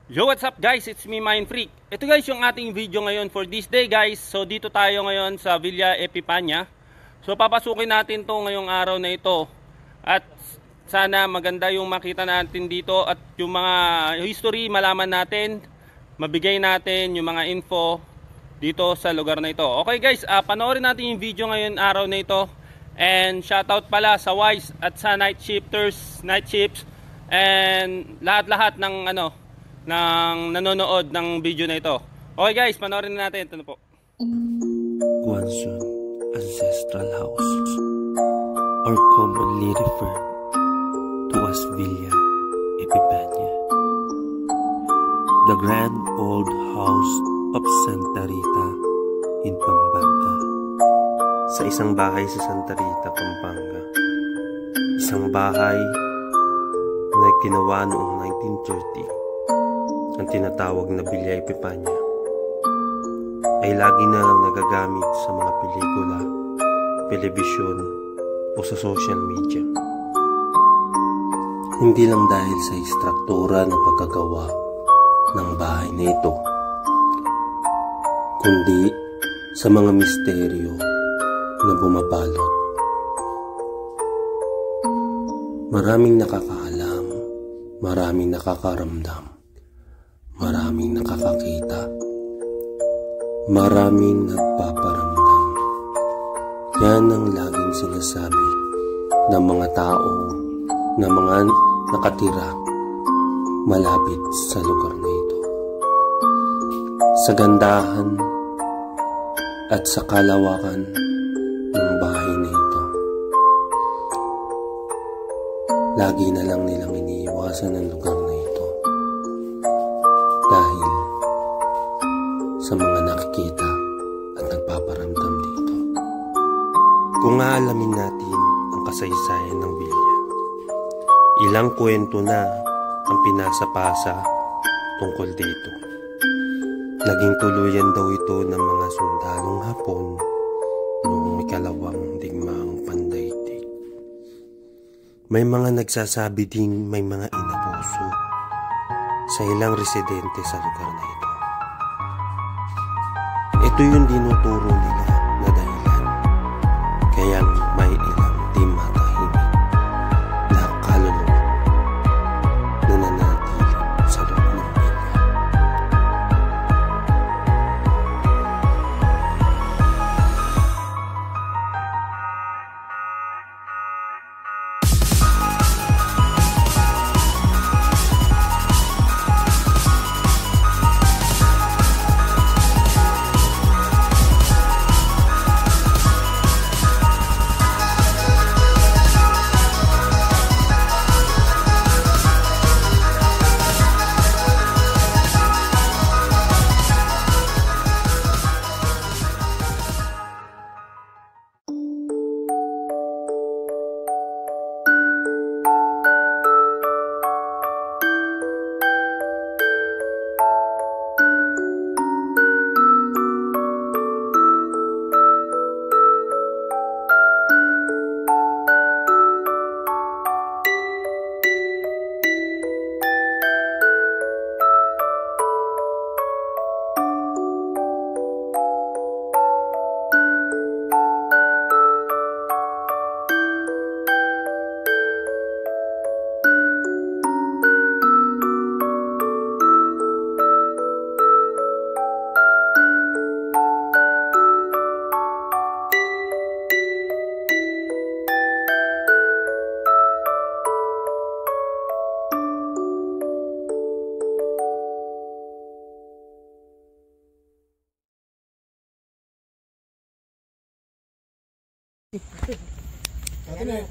Yo, what's up guys? It's me, Mind Freak. Ito guys yung ating video ngayon for this day guys. So dito tayo ngayon sa Villa Epipania. So papasukin natin to ngayong araw na ito. At sana maganda yung makita natin dito at yung mga history malaman natin, mabigay natin yung mga info dito sa lugar na ito. Okay guys, panoorin natin yung video ngayon araw na ito. And shoutout pala sa Wise at sa night shifters, night shifts and lahat-lahat ng ng nanonood ng video na ito. Okay guys, panoorin natin ito na po. Guanzon Ancestral House, or commonly referred to as Villa Epipania, the grand old house of Santa Rita in Pampanga. Sa isang bahay sa Santa Rita, Pampanga, isang bahay na ginawa noong 1930, ang tinatawag na Villa Epipania ay lagi na lang nagagamit sa mga pelikula, telebisyon o sa social media. Hindi lang dahil sa istruktura ng pagkagawa ng bahay na ito, kundi sa mga misteryo na bumabalot. Maraming nakakaalam, maraming nakakaramdam, maraming nakakakita, maraming nagpaparamdam. Yan ang laging sinasabi ng mga tao na mga nakatira malapit sa lugar na ito. Sa gandahan at sa kalawakan ng bahay na ito, lagi na lang nilang iniiwasan ang lugar na ito dahil sa mga nakikita at nagpaparamdam dito. Kung aalamin natin ang kasaysayan ng Villa, ilang kwento na ang pinasapasa tungkol dito. Naging tuluyan daw ito ng mga sundalong Hapon noong ikalawang digmaang pandaigdig. May mga nagsasabi ding may mga inabuso sa ilang residente sa lugar na ito. Ito yung dinuturo nila na dahilan kaya may ilang di matahimik na kaluluwa na nanatili sa loob ng Villa.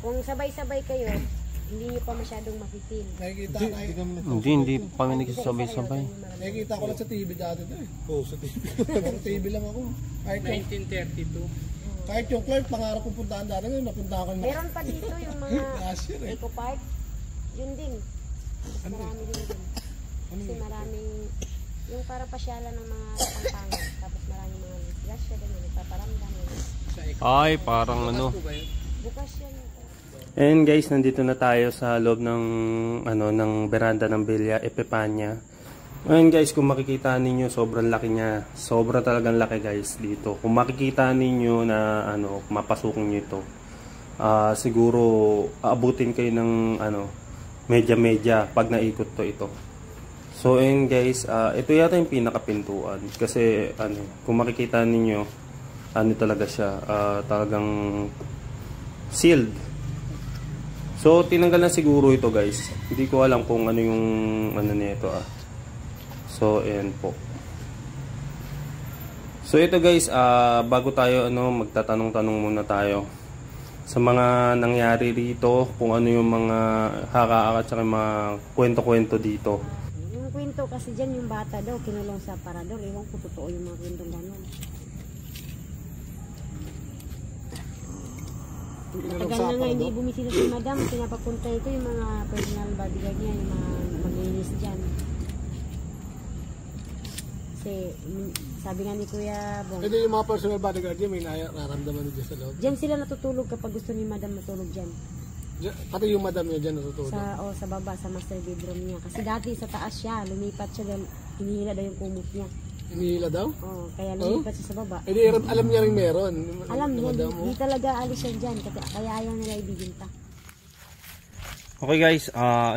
Kung sabay-sabay kayo, hindi nyo pa masyadong mapipil. Hindi pa kami nagsasabay-sabay. Nakikita ko lang sa TV dati to eh. Oo, sa TV. Pero TV lang ako. Kahit 1932. Kahit yung Clark, pangarap kong puntaan dati ngayon, napuntahan ko na. Meron pa dito yung mga Eco Park. Yun din. Marami din. Kasi maraming, yung para pasyalan ng mga Pampanga. Tapos maraming mga grasya din, nagpaparamdam. Ay, parang Bukas yan. And guys, nandito na tayo sa loob ng ng veranda ng Villa Epipania. Ngayon guys, kung makikita ninyo, sobrang laki niya. Sobra talagang laki guys dito. Kung makikita ninyo na mapasukin nyo ito, siguro aabutin kayo ng medya pag naikot to ito. So ayun guys, ito yata yung pinakapintuan. Kasi kung makikita ninyo, talaga siya, talagang sealed. So tinanggal na siguro ito guys. Hindi ko alam kung ano yung nito So, ayan po. So, ito guys, bago tayo magtatanong-tanong muna tayo sa mga nangyari rito, kung ano yung mga haka-haka at mga kwento-kwento dito. Yung kwento kasi dyan, yung bata daw, kinulong sa parador. Ewan ko totoo yung mga kwentong gano'n. Matagal na nga hindi bumisita si madam. Pinapapunta ito yung mga personal bodyguard niya, yung mga maglinis dyan. Kasi sabi nga ni Kuya Bong, Ito yung mga personal bodyguard niya, may nararamdaman niya sa loob. dyan sila natutulog kapag gusto ni madam matulog dyan. Pati yung madam niya dyan natutulog. Sa baba, sa master bedroom niya. Kasi dati sa taas siya, lumipat siya dahil hinihila daw yung kumot niya. Hinihila daw? Oo, kaya lumipat siya sa baba. Alam niya rin meron. Alam niya, di talaga alis siya dyan. Kaya ayaw nila ibibinta. Okay guys,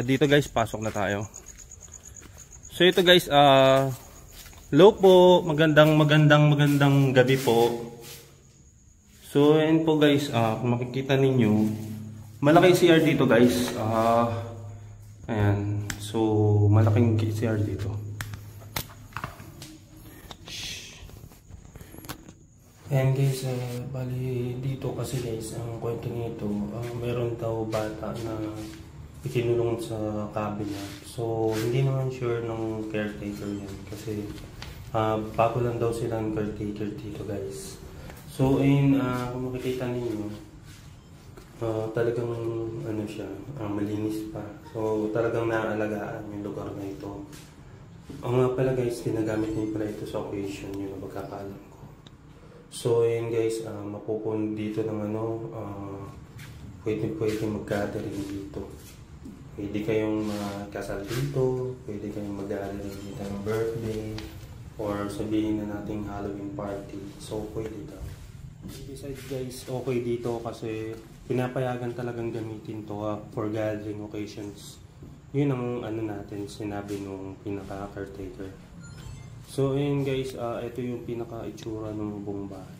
dito guys, pasok na tayo. So ito guys, hello po, magandang gabi po. So ayan po guys, kung makikita ninyo, malaki CR dito guys. Ayan, so malaking CR dito. Ayan guys, bali dito kasi guys, ang kwento nito, meron daw bata na ikinulong sa cabinet. So hindi naman sure ng caretaker yan kasi bago lang daw silang caretaker dito guys. So ayun, kung makikita ninyo, talagang siya, malinis pa. So talagang naaalagaan yung lugar na ito. Ang nga pala guys, ginagamit niyo pala ito sa occasion, yun ang pagkakalam ko. So ayun guys, mapupun dito ng pwede mag-gathering dito. Pwede kayong magkasal dito, pwede kayong mag-gathering dito ng birthday, or sabihin na nating Halloween party. So pwede daw. Besides guys, okay dito kasi pinapayagan talagang gamitin to for gathering occasions. Yun ang natin sinabi nung pinaka-caretaker. So ayun guys, ito yung pinaka-itsura ng buong bahay.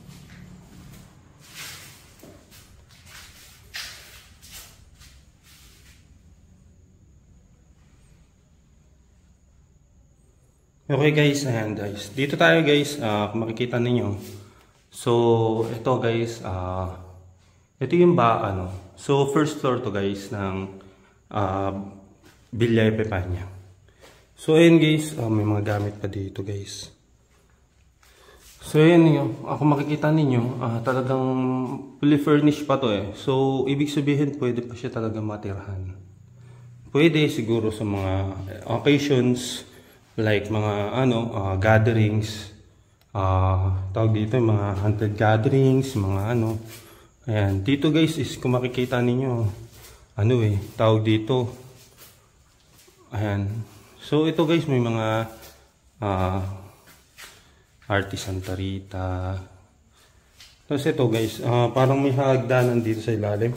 Okay guys, ayan guys. Dito tayo guys, kung makikita ninyo. So, ito guys, ito yung So, first floor to guys ng Villa Epipania. So, ayan guys, may mga gamit pa dito guys. So, ayan yun. Kung makikita ninyo, talagang fully furnished pa to eh. So, ibig sabihin, pwede pa siya talaga matirahan. Pwede siguro sa mga occasions, like mga gatherings, tawag dito yung mga hunted gatherings, mga ayan, dito guys is kung makikita ninyo, tawag dito, ayan, so ito guys may mga artisan tarita. Tapos ito guys, parang may hagdanan dito sa ilalim.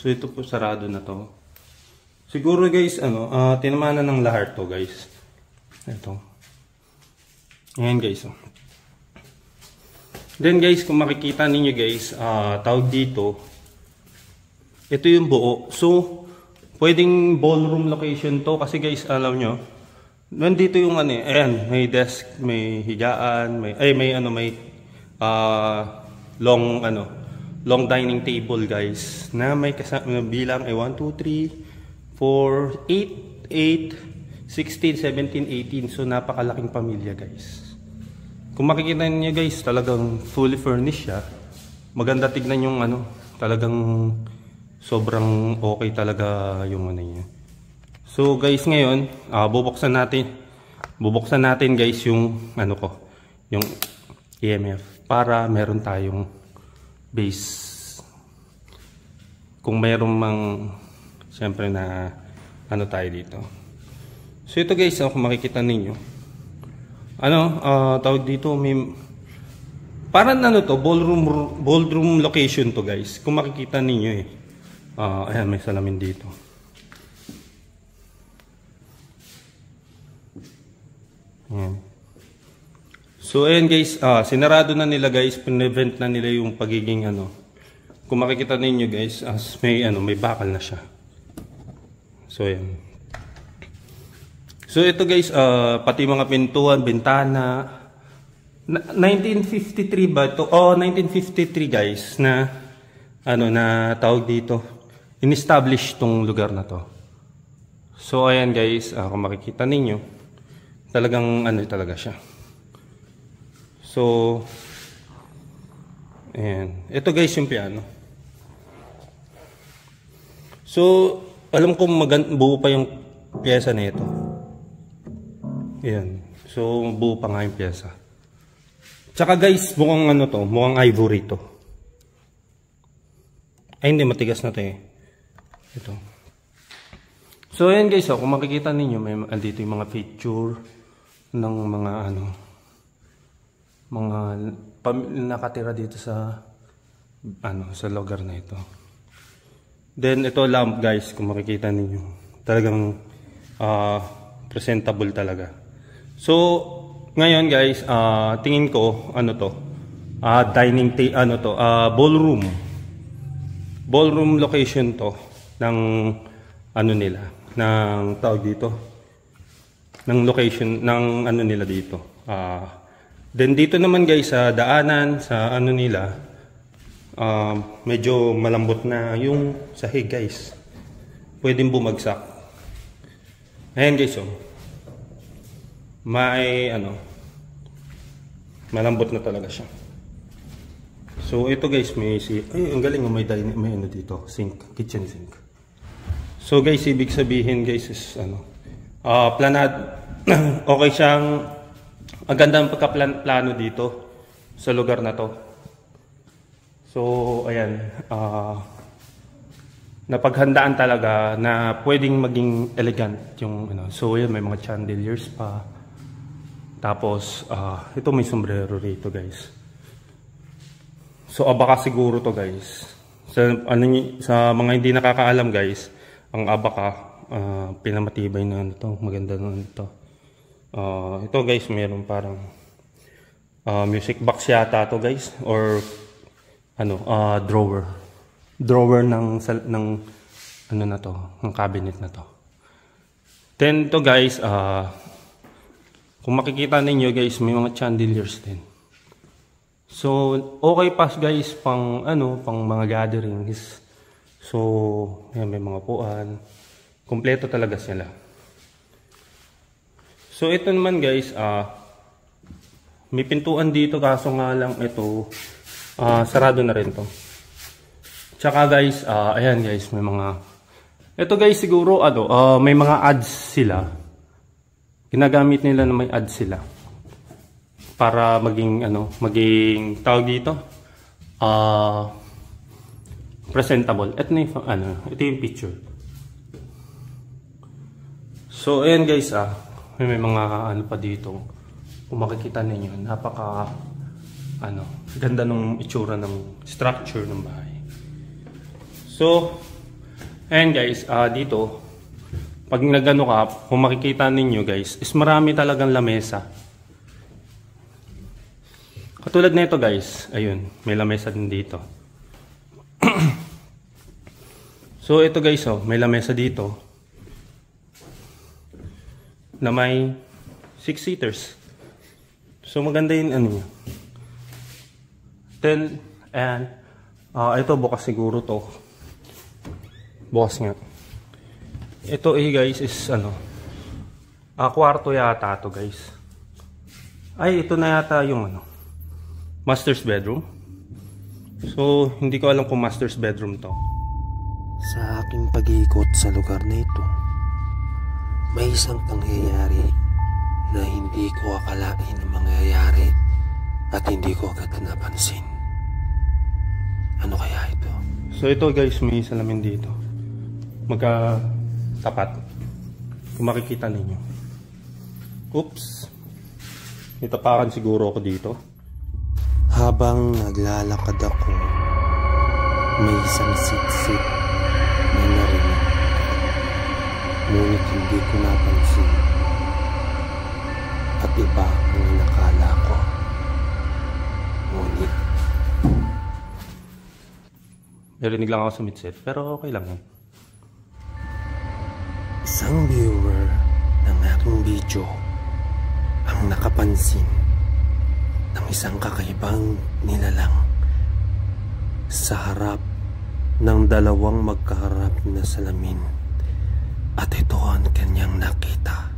So ito po sarado na to. Siguro guys, tinamanan ng lahat to guys. Ito. Ayan guys. Then guys, kung makikita ninyo guys, tawag dito, ito yung buo. So, pwedeng ballroom location to kasi guys, alam nyo, nandito yung ayan, may desk, may higaan, may long dining table guys na may bilang 1, 2, 3, 4, 8, 16, 17, 18. So napakalaking pamilya guys. Kung makikita niyo guys, talagang fully furnished siya. Maganda tignan yung talagang sobrang okay talaga yung niya. So guys, ngayon bubuksan natin guys yung yung EMF para meron tayong base kung mayroong siyempre na ano tayo dito. So ito guys, kung makikita ninyo, tawag dito, may parang to, ballroom location to guys. Kung makikita ninyo ayan, may salamin dito. Ayan. So ayan guys, sinarado na nila guys, pinevent na nila yung pagiging kung makikita ninyo guys, may bakal na siya. So ayan. So ito guys, pati mga pintuan, bintana, 1953 ba ito? 1953 guys na na tawag dito, in-establish tong lugar na to. So ayan guys, kung makikita ninyo, talagang talaga siya. So ayan, ito guys yung piano. So alam ko buo pa yung pyesa na ito. Ayan. So buo pa nga yung pyesa. Tsaka guys, mukhang mukhang ivory to. Ay hindi, matigas na to Ito. So ayan guys, kung makikita ninyo, may andito yung mga feature ng mga mga nakatira dito sa sa lugar na ito. Then ito lamp guys, kung makikita ninyo, talagang presentable talaga. So ngayon guys, tingin ko ballroom location to ng nila, ng tawag dito, ng location ng nila dito. Then dito naman guys, sa daanan sa nila, medyo malambot na yung sahig guys, pwedeng bumagsak. Ayan guys, may malambot na talaga siya. So ito guys, ang galing, may dito, sink, kitchen sink. So guys, ibig sabihin guys is okay siyang, ang ganda ng pagkaplano dito sa lugar na to. So ayan, napaghandaan talaga na pwedeng maging elegant yung so ayan, may mga chandeliers pa. Tapos ito may sombrero rito guys. So abaka siguro to guys. Sa mga hindi nakakaalam guys, ang abaka pinamatibay na maganda na ito. Ito guys, meron parang music box yata to guys, or drawer ng na to, ng cabinet na to. Then to guys, kung makikita ninyo guys, may mga chandeliers din. So okay pa guys pang mga gatherings. So yan, may mga puan, kompleto talaga sila. So ito naman guys, may pintuan dito, kaso nga lang ito sarado na rin to. Tsaka guys, ayan guys, may mga, ito guys siguro may mga ads sila. Ginagamit nila na may ads sila para maging maging tawag dito, presentable. Ito na ito yung picture. So ayan guys, may mga pa dito. Kung makikita ninyo, napaka ganda ng itsura ng structure ng bahay. So ayan guys, dito pag ka, kung makikita ninyo guys, is marami talagang lamesa. Katulad nito guys, ayun, may lamesa din dito. So ito guys, may lamesa dito na may 6 seaters. So maganda yung niya. Then, ayan, ito bukas siguro to. Bukas nga. Ito guys is kwarto yata to guys. Ay, ito na yata yung master's bedroom. So hindi ko alam kung master's bedroom to. Sa aking pag-iikot sa lugar na ito, may isang pangyayari na hindi ko akalain na mangyayari at hindi ko agad napansin. Ano kaya ito? So ito guys, may salamin dito. Magkatapat. Kung makikita ninyo. Oops. Itapakan siguro ako dito. Habang naglalakad ako, may isang sipsip na narinig. Ngunit hindi ko napansin. At iba ang inakala ko. Ngunit narinig lang ako sa midset, pero okay lang yan. isang viewer ng aking video ang nakapansin ng isang kakaibang nilalang sa harap ng dalawang magkaharap na salamin, at ito ang kanyang nakita.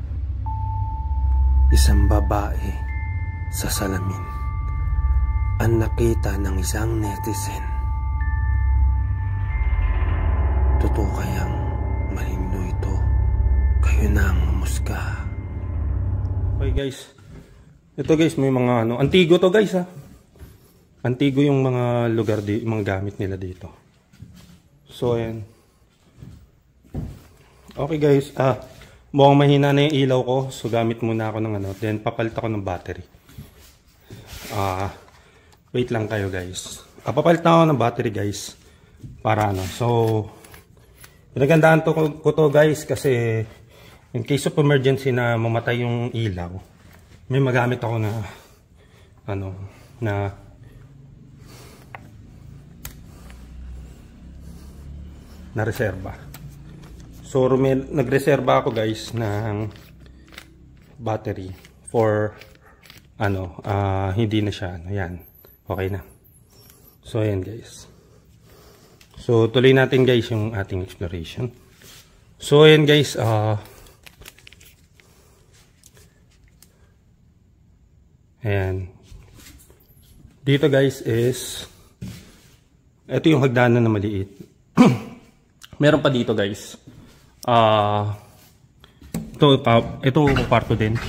Isang babae sa salamin ang nakita ng isang netizen. Totoo kayang maligno ito? Kayo na ang humusga. Okay guys, ito guys, may mga antigo to guys ha. Antigo yung mga lugar, mga gamit nila dito. So ayan. Okay guys, mukhang mahina na yung ilaw ko, so gamit muna ako ng then papalit ako ng battery. Wait lang kayo guys. Papalit na ako ng battery guys, para so pinagandaan ko to guys kasi in case of emergency na mamatay yung ilaw, may magamit ako na na reserba. So nagreserba ako guys ng battery for hindi na siya yan. Okay na. So ayan guys. So tuloy natin guys yung ating exploration. So ayan guys, ayan. Dito guys is ito yung hagdanan na maliit. Meron pa dito guys. Ito kwarto din.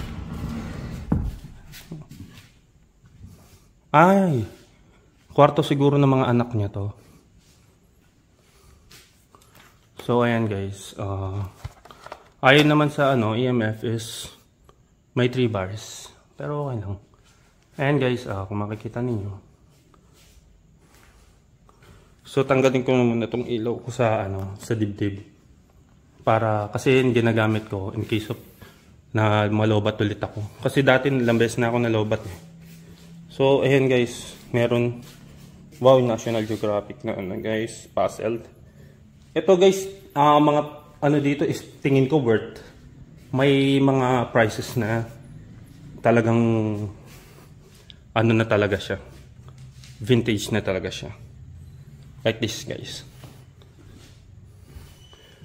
Ay, kwarto siguro ng mga anak niya to. So ayan guys, ayon naman sa EMF is may 3 bars. Pero okay lang. Ayan guys, kung makikita ninyo. So tanggalin ko muna itong ilaw ko sa sa dibdib. Para kasi yung ginagamit ko in case of na malobat ulit ako. Kasi dati ilang beses na ako nalobat eh. So ayan guys, meron National Geographic na guys, puzzled. Ito guys, mga dito is tingin ko worth. May mga prices na talagang na talaga siya. Vintage na talaga siya. Like this guys.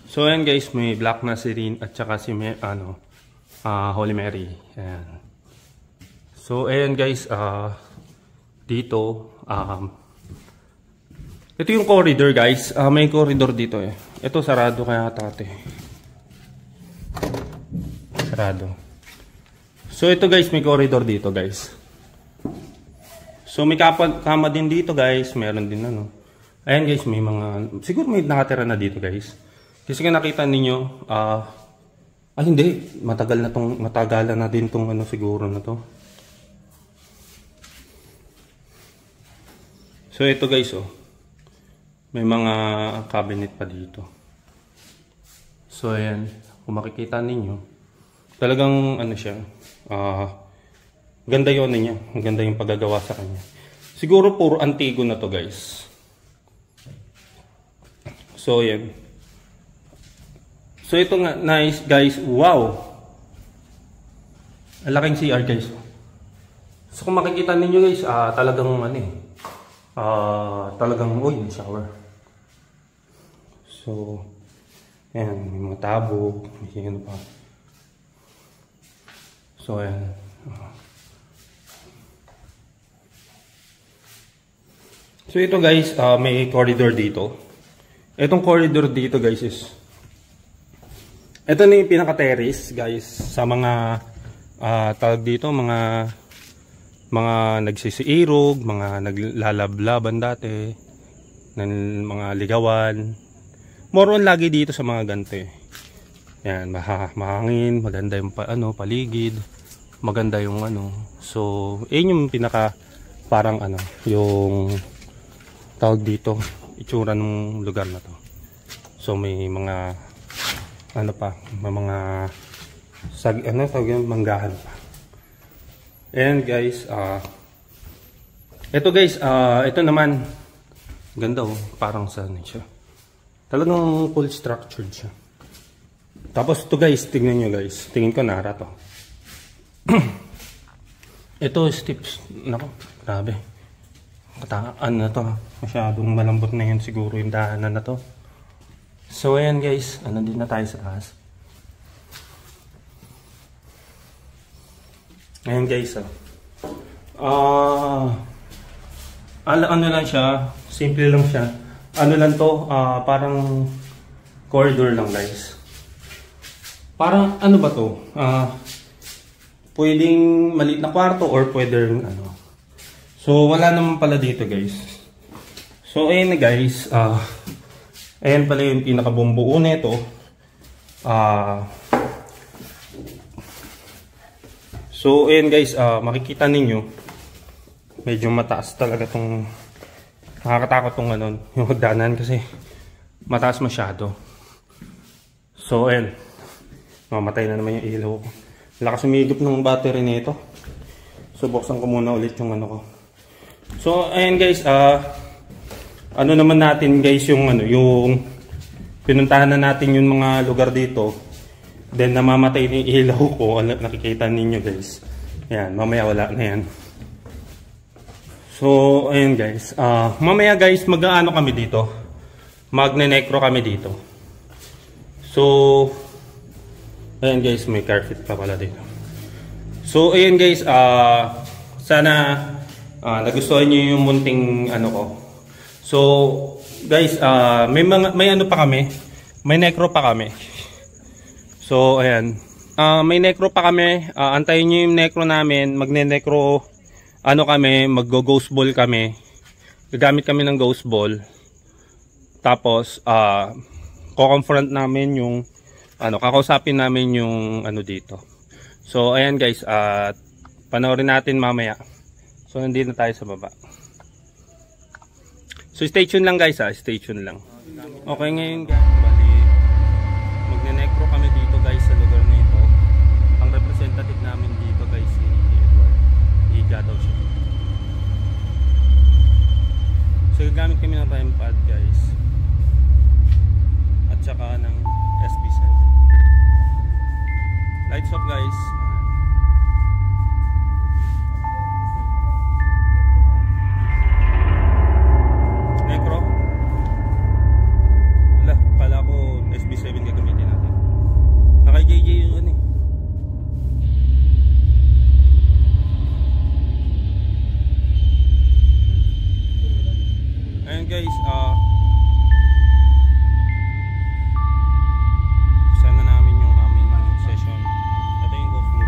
So ayan guys, may Black Nazarene at saka si Holy Mary. Ayan. So ayan guys, dito ito yung corridor guys. May corridor dito eh. Ito sarado kaya tate. Sarado. So ito guys, may corridor dito guys. So may kama din dito guys. Meron din Ayan guys, may mga siguro may nakatira na dito guys. Kasi kung nakita ninyo, hindi, matagalan na din tong siguro na to. So ito guys may mga cabinet pa dito. So ayan, kung makikita ninyo, talagang siya, ganda yun niya, ganda yung paggagawa sa kanya. Siguro puro antigo na to guys. So ayan. So ito nga, nice guys, wow! Ang laking CR guys. So kung makikita ninyo guys, talagang talagang shower. So ayan, may mga tabog, may pa. So ayan. So ito guys, may corridor dito. Itong corridor dito guys is ito na yung pinaka-terrace guys sa mga tawag dito, mga nagsisiirog, mga naglalablaban dati ng mga ligawan. More on lagi dito sa mga ganito eh. Yan, mahangin, maganda yung paligid, maganda yung So, yun yung pinaka parang yung tawag dito, itsura ng lugar na to. So, may mga may mga manggahan pa. And guys, ito naman ganda parang saan siya. Talagang full structured siya. Tapos ito guys, tingnan nyo guys. Tingin ko nara to. Ito steps. Nako, grabe. Kataan na to. Masyadong malambot na yun siguro yung daanan na to. So ayan guys, din na tayo sa taas. Ayan guys, lang siya, simple lang siya. Lang to, parang corridor lang guys. Parang ba to? Pwedeng maliit na kwarto or pwedeng So wala naman pala dito guys. So ayan na guys, ayan pala yung pinakabumbuo nito. So ayan guys, makikita ninyo medyo mataas talaga tong, nakakatakot tong yung hagdanan kasi mataas masyado. So ayan, mamatay na naman yung ilaw ko. Lakas umigop ng battery nito. So buksan ko muna ulit yung ko. So ayan guys, naman natin guys yung yung pinuntahan na natin yung mga lugar dito. Then namamatay yung ilaw ko, nakikita ninyo guys. Ayan, mamaya wala na yan. So ayan guys, mamaya guys kami dito. Magne-necro kami dito. So ayan guys, may carpet pa pala dito. So ayan guys, sana nagustuhan niyo yung munting ko. So guys, may pa kami, may necro pa kami. So ayan, may necro pa kami, antayin niyo yung necro namin, magne-necro kami, mag-ghost ball kami. Gagamit kami ng ghost ball. Tapos ko-confront namin yung kakausapin namin yung dito. So ayan guys, panoorin natin mamaya. So nandito na tayo sa baba. So stay tuned lang guys, stay tuned lang. Okay, ngayon guys, bali magne-necro kami dito guys sa lugar na ito. Ang representative namin dito guys si Edward. Higa daw siya. So gagamit kami ng REM pad guys. At saka ng SB7. Lights off guys. Necro. Wala, pala ko SB7 gagamitin natin. Naka-JJ yung Ayan guys, sana namin yung aming session. Ito yung ghost move.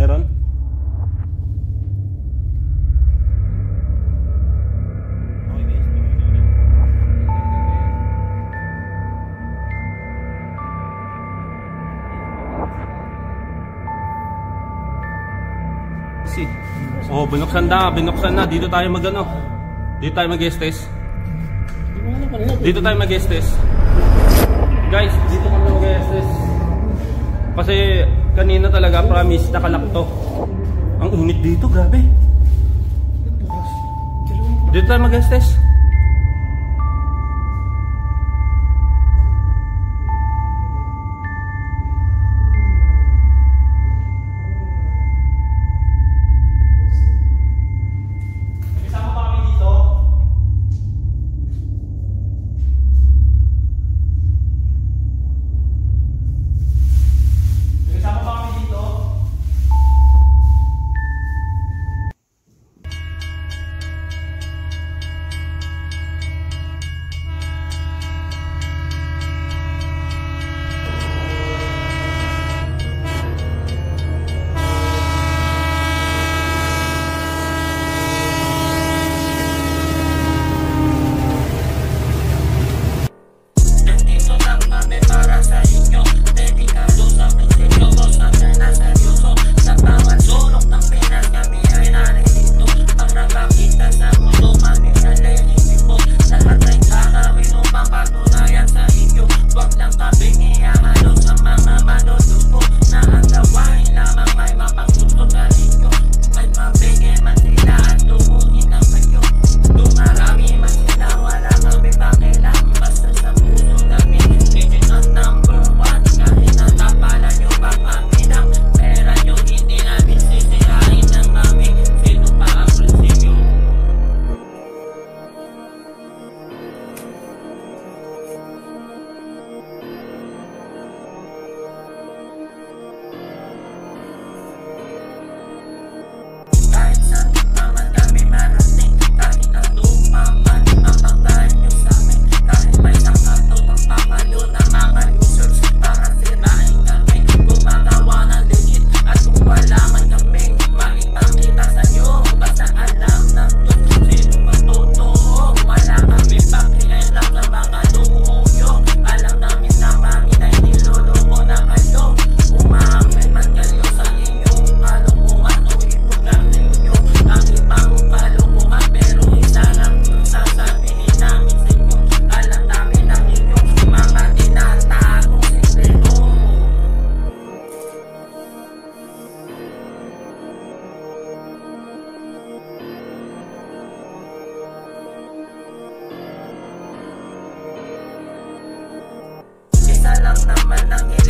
Meron? Okay guys, oh, binuksan na. Dito tayo Dito tayo mag-estes. Guys, dito kami mag-estes. Kasi kanina talaga, promise, nakalak to. Ang init dito, grabe. Dito tayo mag-estes. naman ang